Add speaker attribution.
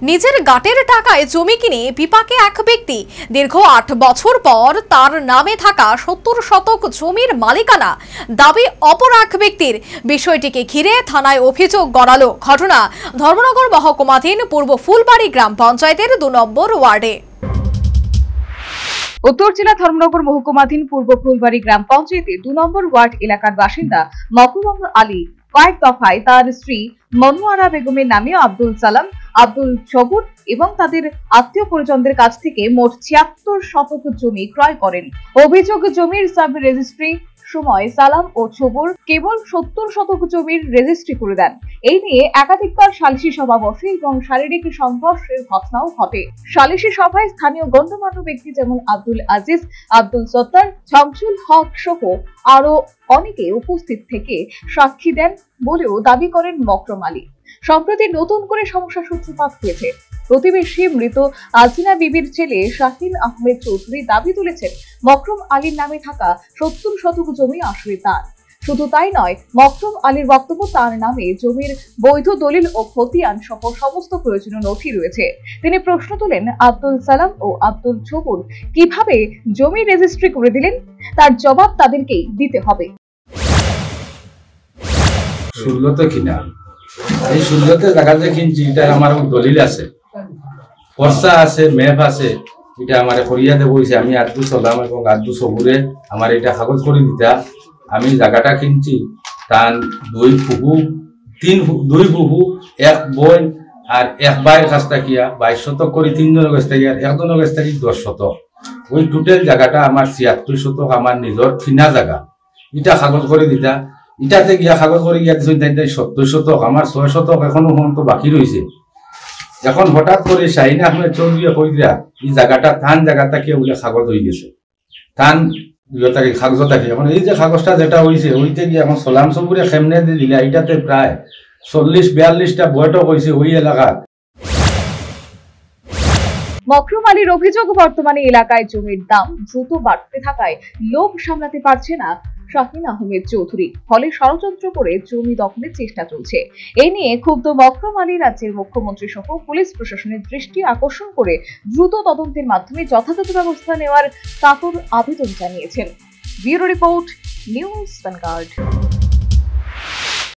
Speaker 1: নিজের গাটের টাকায় জমি কিনে বিপাকে এক ব্যক্তি। দীর্ঘ ৮ বছর পর তার নামে থাকা ৭০ শতক জমির মালিকানা দাবি অপর এক ব্যক্তির। বিষয়টিকে ঘিরে থানায় অভিযোগ গড়ালো। ঘটনা ধর্মনগর মহকুমাধীন পূর্ব ফুলবাড়ি গ্রাম পঞ্চায়েতের ২ নম্বর ওয়ার্ডে।
Speaker 2: উত্তর জেলা ধর্মনগর মহকুমাধীন পূর্ব ফুলবাড়ি গ্রাম পঞ্চায়েতের ২ নম্বর ওয়ার্ড এলাকার বাসিন্দা মকরুম আলী কয়েক দফায় তার স্ত্রী মনোয়ারা বেগমের নামে আব্দুল সালাম, আব্দুল সবুর এবং তাদের আত্মীয় পরিজনদের কাছ থেকে মোট ৭৬ শতক জমি ক্রয় করেন। অভিযোগ, জমির সাব রেজিস্ট্রি সময় সালাম ও সবুর কেবল ৭০ শতক জমির রেজিস্ট্রি করে দেন। এই নিয়ে একাধিকবার সালিশি সভা বসে এবং শারীরিক সংঘর্ষের ঘটনাও ঘটে। সালিশি সভায় স্থানীয় গণ্যমান্য ব্যক্তি যেমন আব্দুল আজিজ, আব্দুল সত্তার, শামসুল হক সহ আরো অনেকে উপস্থিত থেকে সাক্ষী দেন বলেও দাবি করেন মকরুম আলী। সম্প্রতি নতুন করে সমস্যা সূত্রপাত হয়েছে। প্রতিবেশী মৃত আজিনা বিবির ছেলে শাহিন আহমেদ চৌধুরী দাবি তুলেছেন মকরুম আলীর নামে থাকা ৭০ শতক জমি আসলে তার। শুধু তাই নয়, মকরুম আলীর বক্তব্য তার নামে জমির বৈধ দলিল ও খতিয়ান সহ সমস্ত প্রয়োজনীয় নথি রয়েছে। তিনি প্রশ্ন তোলেন, আব্দুল সালাম ও আব্দুল সবুর কিভাবে জমি রেজিস্ট্রি করে দিলেন, তার জবাব তাদেরকেই দিতে হবে।
Speaker 3: এই সুন্দরতে জায়গা যে কিনছি এটা আমার দলিল আছে, পর্চা আছে, ম্যাপ আছে, এটা আমার করিয়া দেব হয়েছে। আমি আব্দুল সালাম এবং আব্দুল সবুরে আমার এটা কাগজ করে দিতা। আমি জায়গাটা কিনছি তার দুই ফুফু, এক বোন আর এক ভাইয়ের কাছ থাকিয়া ২২ শতক করে, ৩ জনের কাছ থেকে আর একজনের কাছ থেকে ১০ শতক। ওই টোটাল জায়গাটা আমার ৭৬ শতক আমার নিজের কিনা জায়গা। এটা কাগজ করে দিতা। ইটাতে গিয়া কাগজ করে গিয়া দিচ্ছেন ৭০ শতক, আমার ৬ শতক এখনো পর্যন্ত বাকি রয়েছে। এখন হঠাৎ করে শাহিন আহমেদ চৌধুরী কই দিয়া এই জায়গাটা থান জায়গাটা কে বলে কাগজ হয়ে গেছে, থান কাগজ থাকে। এখন এই যে কাগজটা যেটা হয়েছে ওইতে গিয়ে এখন সোলাম সবুরে খেমনে দিয়ে দিলে এটাতে প্রায় ৪০-৪২টা বৈঠক হয়েছে ওই এলাকার।
Speaker 2: মকরুম আলীর অভিযোগ, বর্তমানে এলাকায় জমির দাম দ্রুত বাড়তে থাকায় লোভ সামলাতে পারছে না শাহিন আহমেদ চৌধুরী, ফলে ষড়যন্ত্র করে জমি দখলের চেষ্টা চলছে। এই নিয়ে ক্ষুব্ধ মকরুম আলী রাজ্যের মুখ্যমন্ত্রী সহ পুলিশ প্রশাসনের দৃষ্টি আকর্ষণ করে দ্রুত তদন্তের মাধ্যমে যথাযথ ব্যবস্থা নেওয়ার কাতর আবেদন জানিয়েছেন। Bureau report, news vanguard.